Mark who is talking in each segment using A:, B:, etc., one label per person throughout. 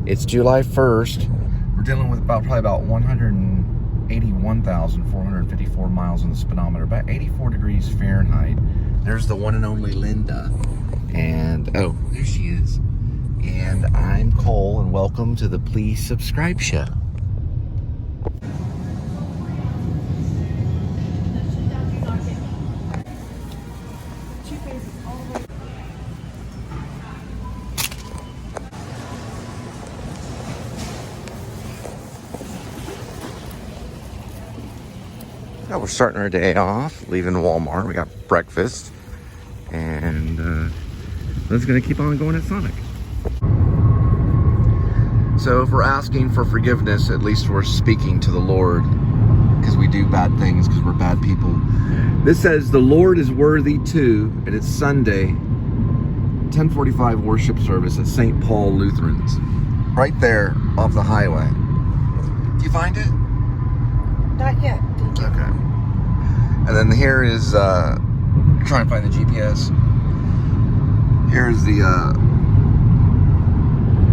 A: It's July 1st. We're dealing with probably about 181,454 miles on the speedometer, about 84 degrees Fahrenheit. There's the one and only Linda. And, oh, there she is. And I'm Cole, and welcome to the Please Subscribe Show. Now we're starting our day off, leaving Walmart. We got breakfast, and we're just gonna keep on going at Sonic. So if we're asking for forgiveness, at least we're speaking to the Lord, because we do bad things because we're bad people. This says the Lord is worthy too, and it's Sunday, 10:45 worship service at St. Paul Lutherans, right there off the highway. Do you find it?
B: Not yet.
A: Okay. And then here is, trying to find the GPS. Here's the,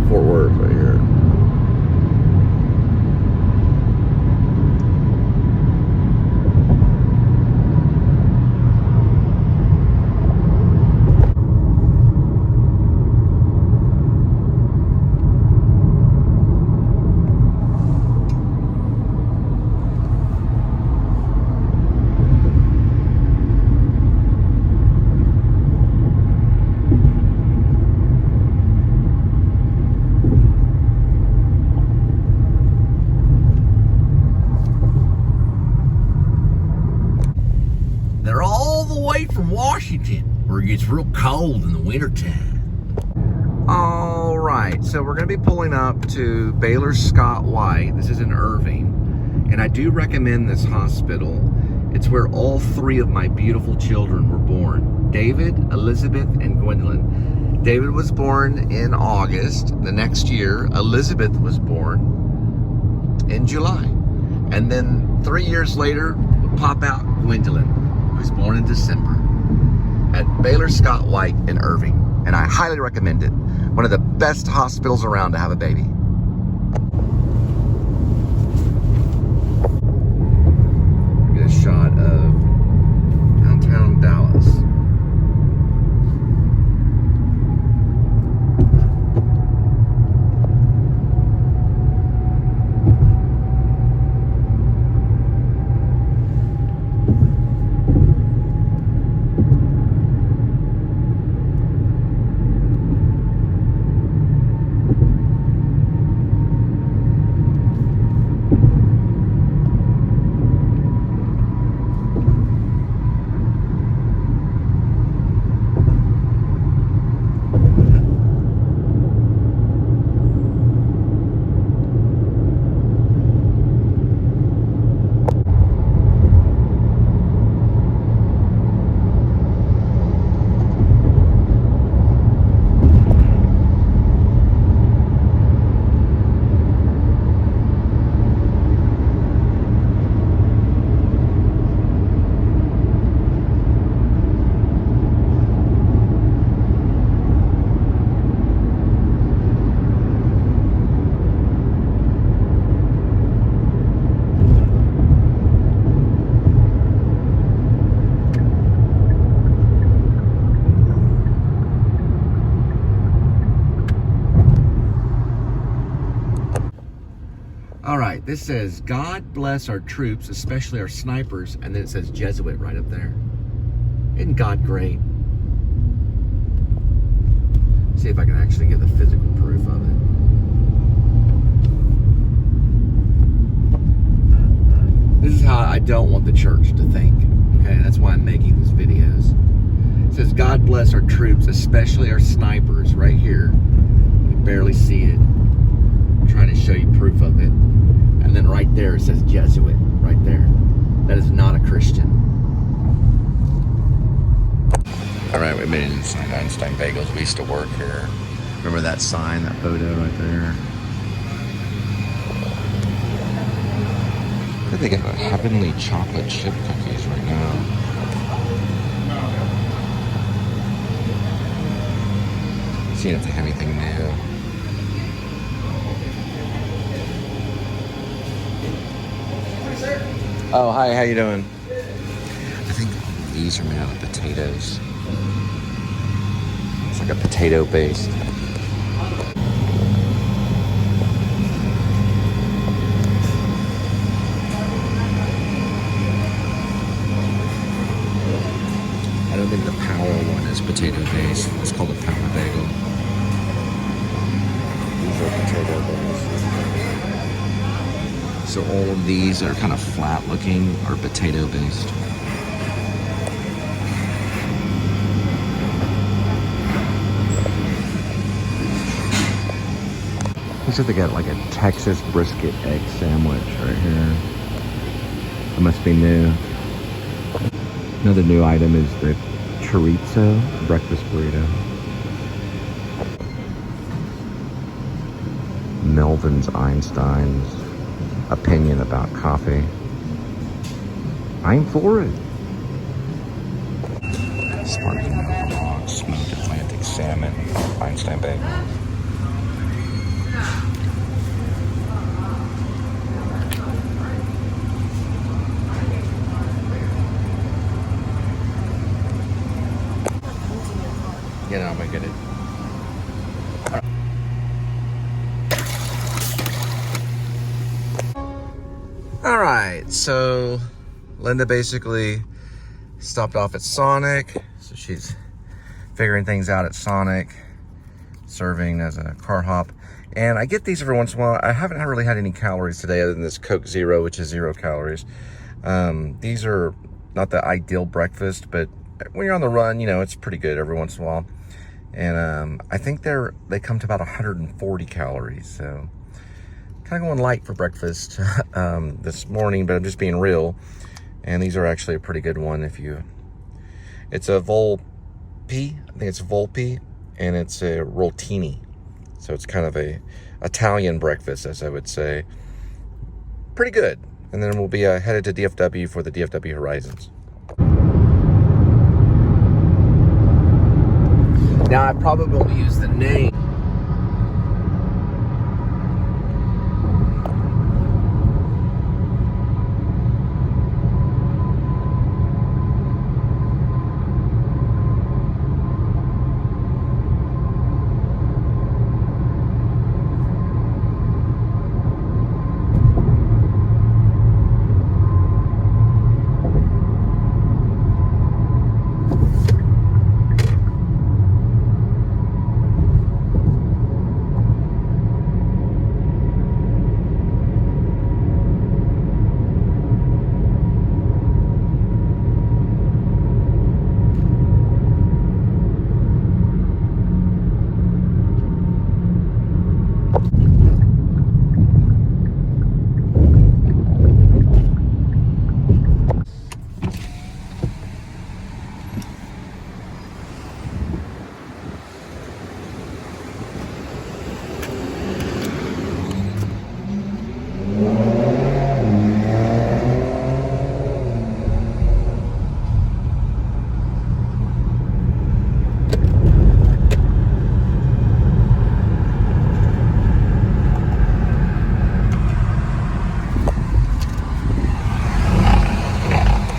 A: Fort Worth right here. From Washington, where it gets real cold in the wintertime. All right, so we're going to be pulling up to Baylor Scott White. This is in Irving, and I do recommend this hospital. It's where all three of my beautiful children were born: David, Elizabeth, and Gwendolyn. David was born in August. The next year, Elizabeth was born in July. And then 3 years later, would pop out Gwendolyn, who was born in December, at Baylor Scott White in Irving. And I highly recommend it. One of the best hospitals around to have a baby. Get a shot of downtown Dallas. All right, this says, God bless our troops, especially our snipers, and then it says Jesuit right up there. Isn't God great? See if I can actually get the physical proof of it. This is how I don't want the church to think, okay? That's why I'm making these videos. It says, God bless our troops, especially our snipers, right here. You can barely see it. I'm trying to show you proof of it. And then right there it says Jesuit, right there. That is not a Christian. All right, we made it to Einstein Bagels. We used to work here. Remember that sign, that photo right there? I think they got heavenly chocolate chip cookies right now. See if they have anything new. Oh, hi, how you doing? I think these are made out of potatoes. It's like a potato based. I don't think the Power one is potato based. It's called a Power Bagel. These are potato based. So all of these are kind of flat looking, are potato based. Looks like they got like a Texas brisket egg sandwich right here. That must be new. Another new item is the chorizo breakfast burrito. Melvin's Einstein's opinion about coffee. I'm for it. Sparkling raw smoked Atlantic salmon, Einstein Bagel. You know, I'm gonna get it. All right, so Linda basically stopped off at Sonic. So she's figuring things out at Sonic, serving as a car hop. And I get these every once in a while. I haven't really had any calories today other than this Coke Zero, which is 0 calories. These are not the ideal breakfast, but when you're on the run, you know, it's pretty good every once in a while. And I think they come to about 140 calories. So kind of going light for breakfast this morning, but I'm just being real. And these are actually a pretty good one. It's a Volpe, I think it's Volpe, and it's a Roltini. So it's kind of a Italian breakfast, as I would say. Pretty good. And then we'll be headed to DFW for the DFW Horizons. Now I probably won't use the name.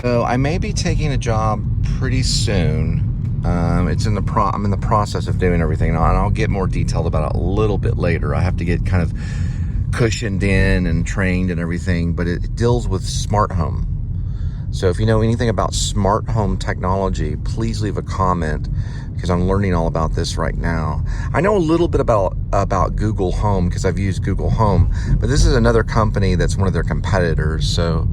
A: So I may be taking a job pretty soon. I'm in the process of doing everything now, and I'll get more detailed about it a little bit later. I have to get kind of cushioned in and trained and everything, but it deals with smart home. So if you know anything about smart home technology, please leave a comment, because I'm learning all about this right now. I know a little bit about Google Home because I've used Google Home, but this is another company that's one of their competitors. So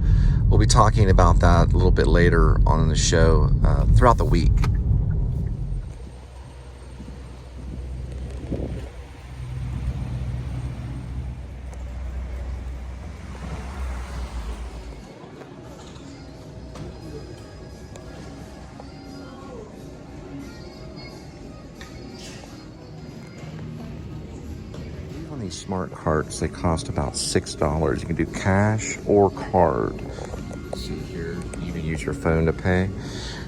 A: we'll be talking about that a little bit later on in the show throughout the week. These smart carts, they cost about $6. You can do cash or card. Let's see here, you can use your phone to pay.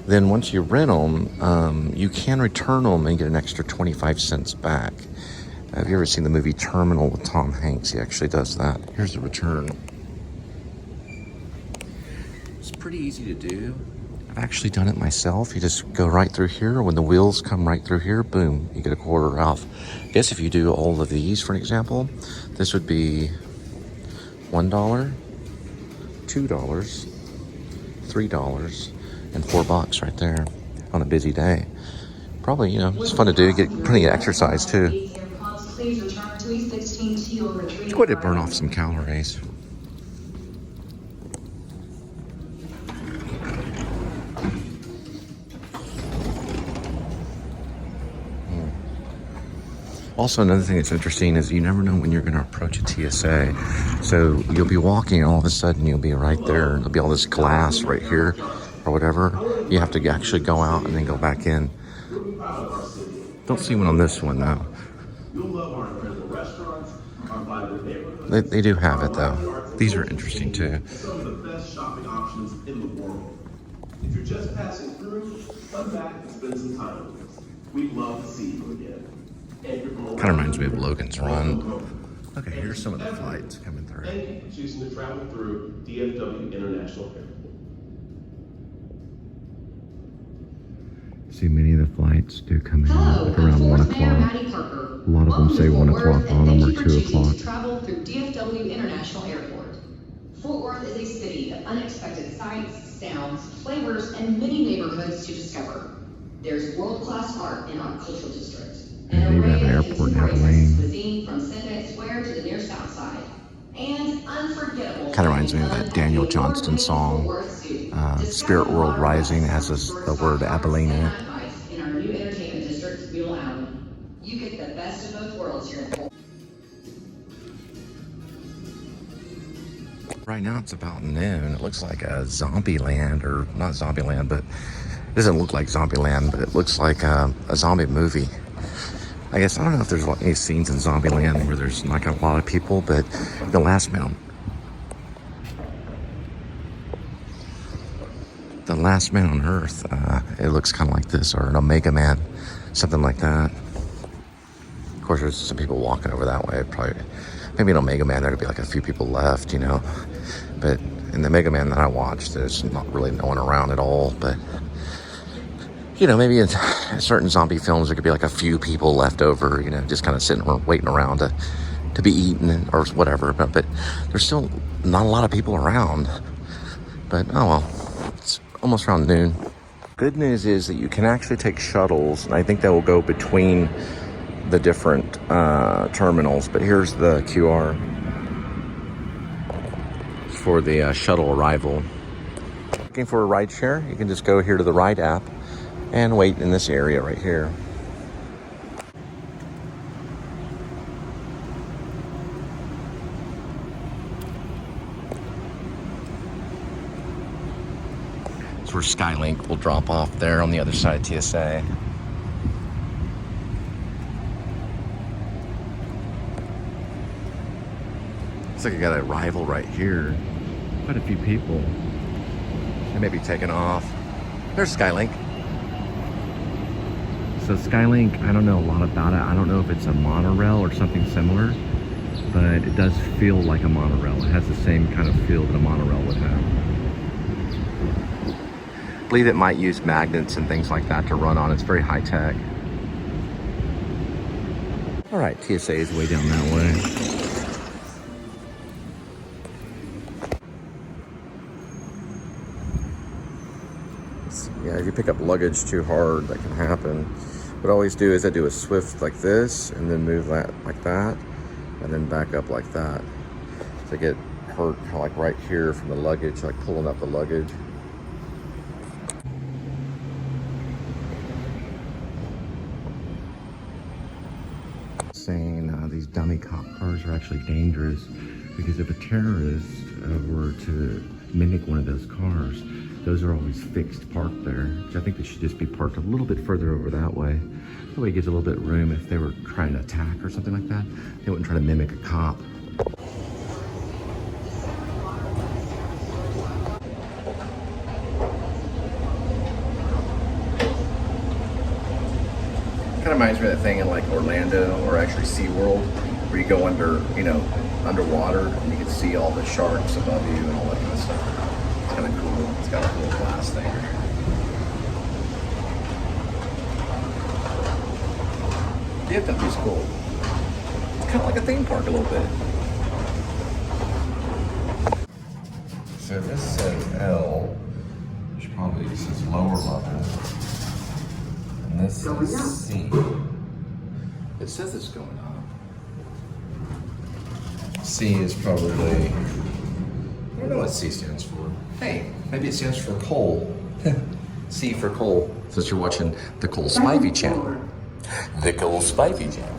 A: Then once you rent them, you can return them and get an extra 25 cents back. Have you ever seen the movie Terminal with Tom Hanks? He actually does that. Here's the return. pretty easy to do. I've actually done it myself. You just go right through here. When the wheels come right through here, boom, you get a quarter off. I guess if you do all of these, for example, this would be $1, $2, $3, and $4 right there on a busy day. Probably, you know, it's fun to do. Get plenty of exercise too. It's going to burn off some calories. Also, another thing that's interesting is you never know when you're going to approach a TSA. So you'll be walking and all of a sudden you'll be right there. There'll be all this glass right here or whatever. You have to actually go out and then go back in. Don't see one on this one though. They do have it though. These are interesting too.
C: Some of the best shopping options in the world. If you're just passing through, come back and spend some time with us. We'd love to see you again.
A: Kind of reminds me of Logan's Run. Okay, here's some of the flights coming through.
C: Thank you for choosing to travel through DFW International Airport.
A: See, many of the flights do come in like around 1 o'clock. A lot of them say 1 o'clock on them or 2 o'clock.
D: Travel through DFW International Airport. Fort Worth is a city of unexpected sights, sounds, flavors, and many neighborhoods to discover. There's world-class art in our cultural district.
A: And they even have an airport in Abilene.
D: Cuisine from Sundance Square to the near south side. And unforgettable.
A: Kind of reminds me of that Daniel Johnston song, Spirit World Rising, has the word Abilene in it.
D: In our new entertainment district, Mule Alley. You get the best of both worlds here in Fort.
A: Right now it's about noon. It looks like a zombie land, or not zombie land, but it doesn't look like zombie land, but it looks like a zombie movie. I guess, I don't know if there's any scenes in Zombieland where there's like a lot of people, but the last man on Earth, it looks kind of like this, or an Omega Man, something like that. Of course, there's some people walking over that way. Probably, maybe an Omega Man, there'd be like a few people left, you know. But in the Mega Man that I watched, there's not really no one around at all, but you know, maybe in certain zombie films, there could be like a few people left over, you know, just kind of sitting or waiting around to be eaten or whatever. But there's still not a lot of people around. But, oh well, it's almost around noon. Good news is that you can actually take shuttles, and I think that will go between the different terminals. But here's the QR for the shuttle arrival. Looking for a ride share, you can just go here to the Ride app and wait in this area right here. It's where Skylink will drop off there on the other side of TSA. Looks like I got a arrival right here. Quite a few people. They may be taking off. There's Skylink. So Skylink, I don't know a lot about it. I don't know if it's a monorail or something similar, but it does feel like a monorail. It has the same kind of feel that a monorail would have. I believe it might use magnets and things like that to run on. It's very high tech. All right, TSA is way down that way. Yeah, if you pick up luggage too hard, that can happen. What I always do is I do a swift like this, and then move that like that, and then back up like that. So I get hurt kind of like right here from the luggage, like pulling up the luggage. Saying these dummy cop cars are actually dangerous because if a terrorist were to mimic one of those cars, those are always fixed parked there. So I think they should just be parked a little bit further over that way. That way it gives a little bit of room if they were trying to attack or something like that. They wouldn't try to mimic a cop. Kind of reminds me of that thing in like Orlando or actually SeaWorld where you go under, you know, underwater and you can see all the sharks above you and all that kind of stuff. kind of cool. It's got a little glass there. DFW's cool. It's kind of like a theme park a little bit. So this says L, which probably this is lower level. And this is C. It says it's going up. C is probably, I don't know what C stands for. Hey, maybe it stands for Cole. C for Cole, since you're watching the Cole Spivey channel. The Cole Spivey channel.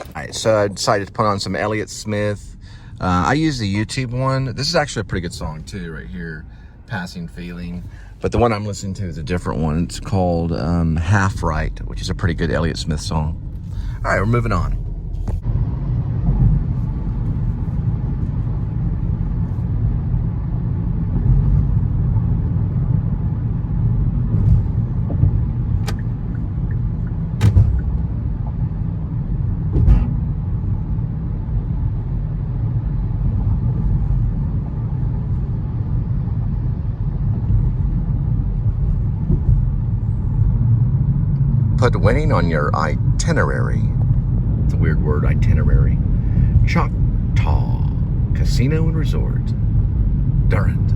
A: Alright, so I decided to put on some Elliott Smith. I use the YouTube one. This is actually a pretty good song too, right here. Passing Feeling. But the one I'm listening to is a different one. It's called Half Right, which is a pretty good Elliott Smith song. All right, we're moving on. Put winning on your itinerary. It's a weird word, itinerary. Choctaw Casino and Resort, Durant.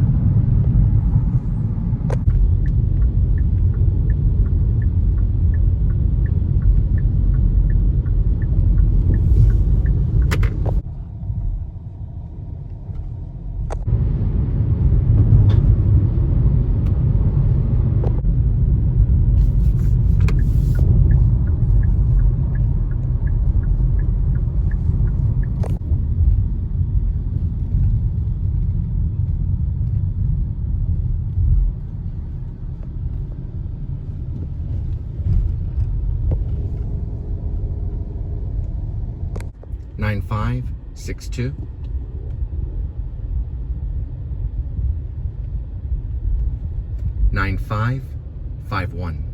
A: Nine 562. Nine 551.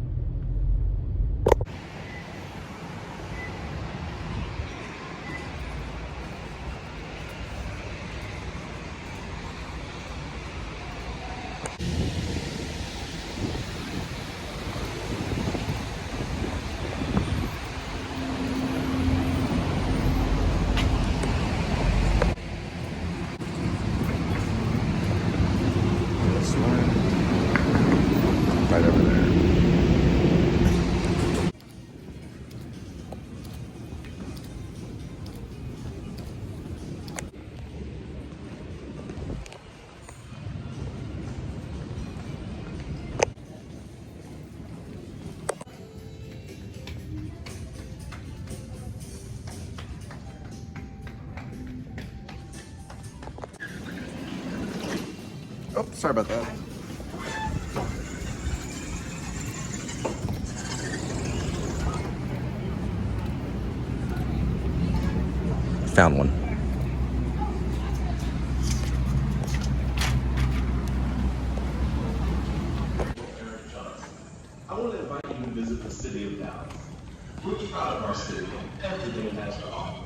A: Right over there. Oh, sorry about that. Found one.
C: I want to invite you to visit the city of Dallas. We're proud of our city and everything it has to offer.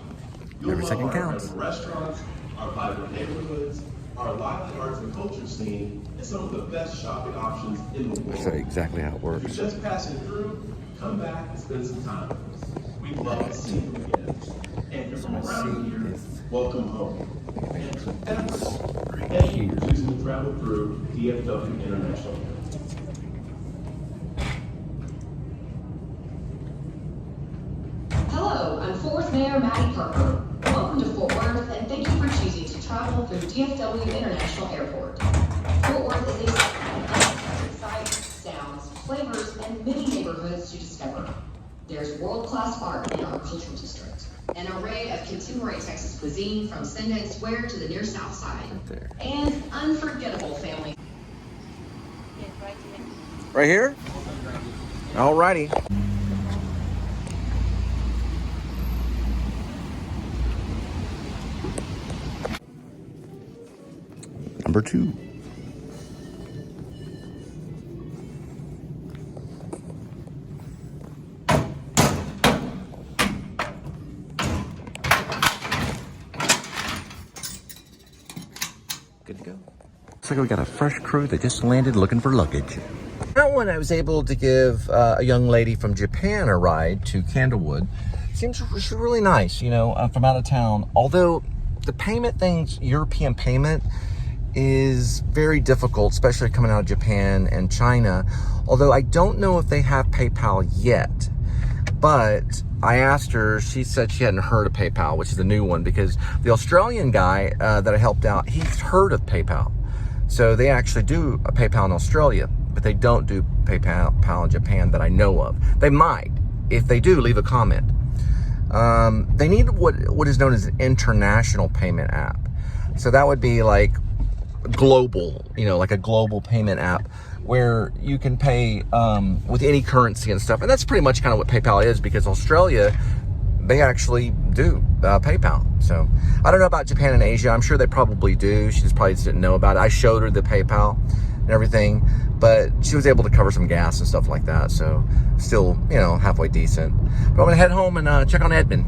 A: Every second counts.
C: Our restaurants, our vibrant neighborhoods, our lively arts and culture scene, and some of the best shopping options in the world.
A: I'll show you exactly how it
C: If you're
A: works.
C: just passing through, come back and spend some time with us. We'd love to see you again. And if you're from around here, welcome home. And to everyone, thank you for choosing to travel through DFW International.
D: Hello, I'm 4th Mayor Maddie Parker. Welcome to Fort Worth, and thank you for choosing to travel through DFW International Airport. Fort Worth is a city of unexpected sights, sounds, flavors, and many neighborhoods to discover. There's world-class art in our cultural district, an array of contemporary Texas cuisine from Sundance Square to the near South Side, and unforgettable family.
A: Right here? Alrighty. Number 2. good to go. Looks like we got a fresh crew that just landed looking for luggage. That one, I was able to give a young lady from Japan a ride to Candlewood. Seems she's really nice, you know, from out of town. Although the payment things, European payment, is very difficult, especially coming out of Japan and China. Although I don't know if they have PayPal yet. But I asked her, she said she hadn't heard of PayPal, which is a new one, because the Australian guy that I helped out, he's heard of PayPal. So they actually do a PayPal in Australia, but they don't do PayPal in Japan that I know of. They might. If they do, leave a comment. They need what is known as an international payment app. So that would be like global, you know, like a global payment app where you can pay with any currency and stuff. And that's pretty much kind of what PayPal is, because Australia, they actually do PayPal. So I don't know about Japan and Asia. I'm sure they probably do. She just probably just didn't know about it. I showed her the PayPal and everything, but she was able to cover some gas and stuff like that. So still, you know, halfway decent. But I'm gonna head home and check on Edmund.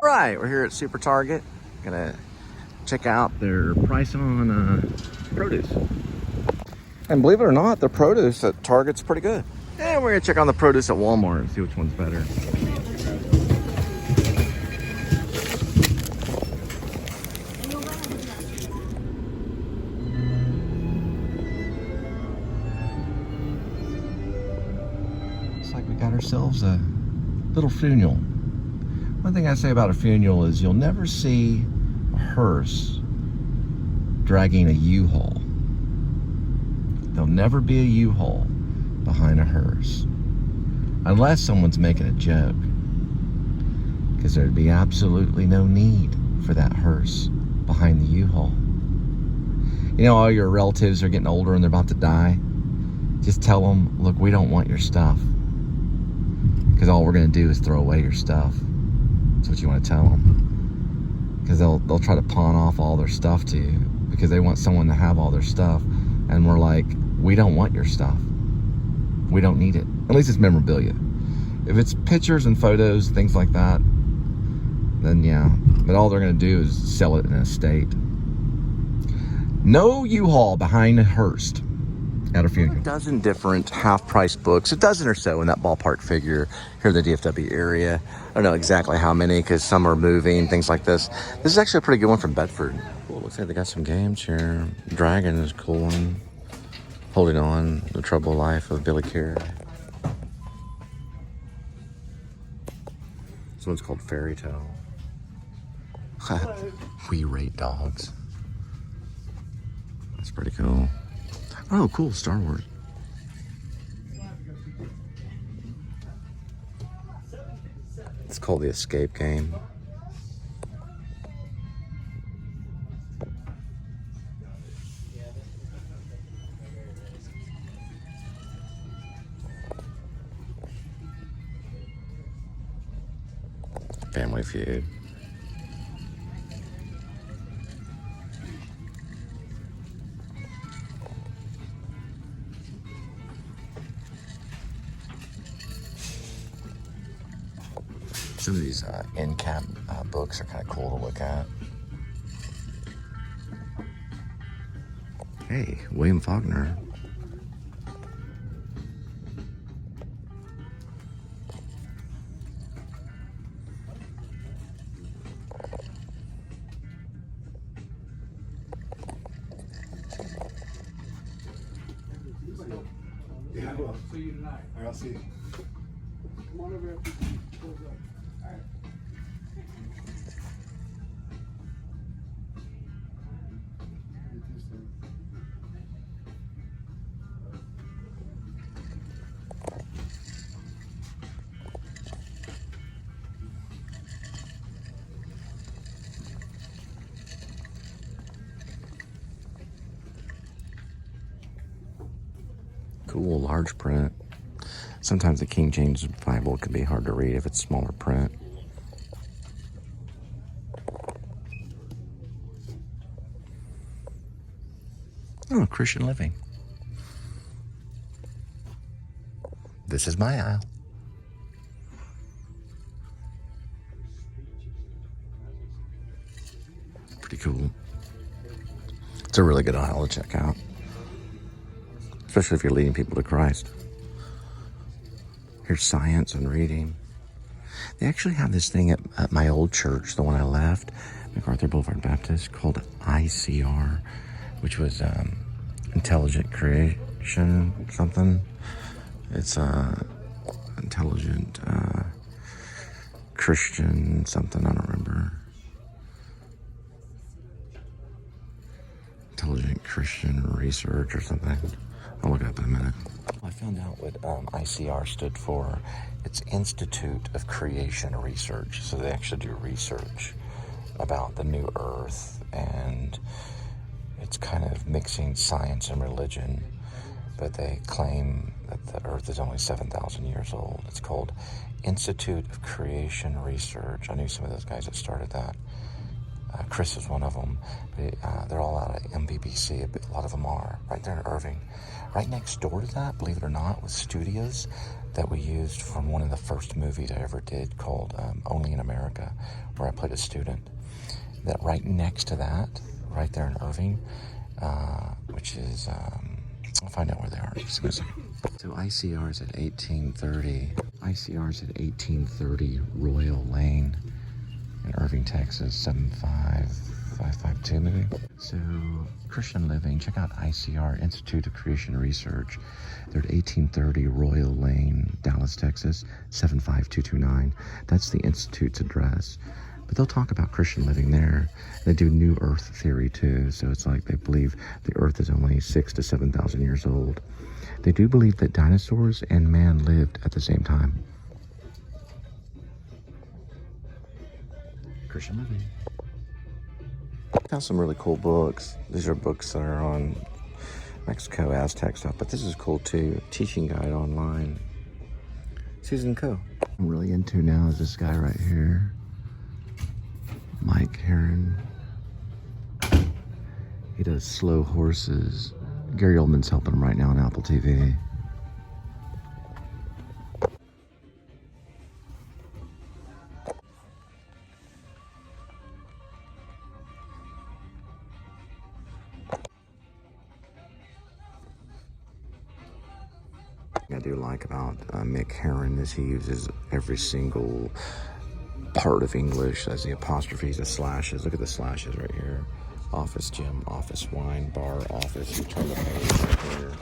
A: Right, we're here at Super Target. Gonna check out their price on produce. And believe it or not, the produce at Target's pretty good. And we're gonna check on the produce at Walmart and see which one's better. Looks like we got ourselves a little funeral. One thing I say about a funeral is you'll never see a hearse dragging a U-Haul. There'll never be a U-Haul behind a hearse. Unless someone's making a joke. Because there'd be absolutely no need for that hearse behind the U-Haul. You know, all your relatives are getting older and they're about to die. Just tell them, look, we don't want your stuff. Because all we're going to do is throw away your stuff. That's what you want to tell them, because they'll try to pawn off all their stuff to you because they want someone to have all their stuff, and we're like, we don't want your stuff, we don't need it. At least it's memorabilia. If it's pictures and photos, things like that, then yeah, but all they're going to do is sell it in a state. No U-Haul behind a hearse at a funeral. A dozen different half-price books, a dozen or so in that ballpark figure here in the DFW area. I don't know exactly how many because some are moving, things like this. This is actually a pretty good one from Bedford. Cool, looks like they got some games here. Dragon is a cool one. Holding On, The Troubled Life of Billy Carey. This one's called Fairy Tale. We rate dogs. That's pretty cool. Oh, cool, Star Wars. It's called The Escape Game. Family Feud. Some of these end cap books are kind of cool to look at. Hey, William Faulkner.
E: Yeah, I will. See you tonight. All right, I'll see you. Come on over here. All right.
A: Cool, large print. Sometimes the King James Bible can be hard to read if it's smaller print. Oh, Christian Living. This is my aisle. Pretty cool. It's a really good aisle to check out, especially if you're leading people to Christ. Here's science and reading. They actually have this thing at my old church, the one I left, MacArthur Boulevard Baptist, called ICR, which was Intelligent Creation something. It's Intelligent Christian something, I don't remember. Intelligent Christian Research or something. I'll look it up in a minute. I found out what ICR stood for. It's Institute of Creation Research. So they actually do research about the new earth, and it's kind of mixing science and religion, but they claim that the earth is only 7,000 years old. It's called Institute of Creation Research. I knew some of those guys that started that. Chris is one of them. They're all out of MBBC. A lot of them are right there in Irving. Right next door to that, believe it or not, was studios that we used from one of the first movies I ever did called Only in America, where I played a student. That right next to that, right there in Irving, which is, I'll find out where they are. Just a second. So ICR's at 1830. ICR's at 1830 Royal Lane in Irving, Texas, 75552 maybe. So Christian Living, check out ICR, Institute of Creation Research. They're at 1830 Royal Lane, Dallas, Texas, 75229. That's the Institute's address. But they'll talk about Christian Living there. They do New Earth theory too. So it's like they believe the earth is only 6,000 to 7,000 years old. They do believe that dinosaurs and man lived at the same time. Christian Living. Found some really cool books. These are books that are on Mexico, Aztec stuff, but this is cool too. Teaching guide online. Susan Coe. I'm really into now is this guy right here. Mike Heron. He does slow horses. Gary Oldman's helping him right now on Apple TV. I do like about Mick Heron is he uses every single part of English as the apostrophes, the slashes. Look at the slashes right here. Office gym, office wine, bar, office. You turn the page right here.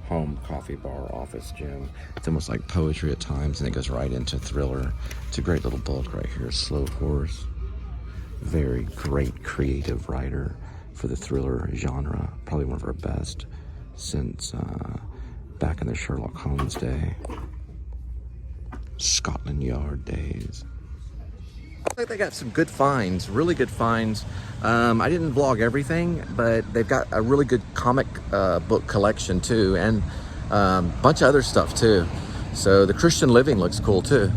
A: home, coffee bar, office, gym. It's almost like poetry at times, and it goes right into thriller. It's a great little book right here, Slow Horse. Very great creative writer for the thriller genre. Probably one of our best since back in the Sherlock Holmes day. Scotland Yard days. I think they got some good finds, really good finds. I didn't vlog everything, but they've got a really good comic book collection too, and a bunch of other stuff too. So the Christian Living looks cool too.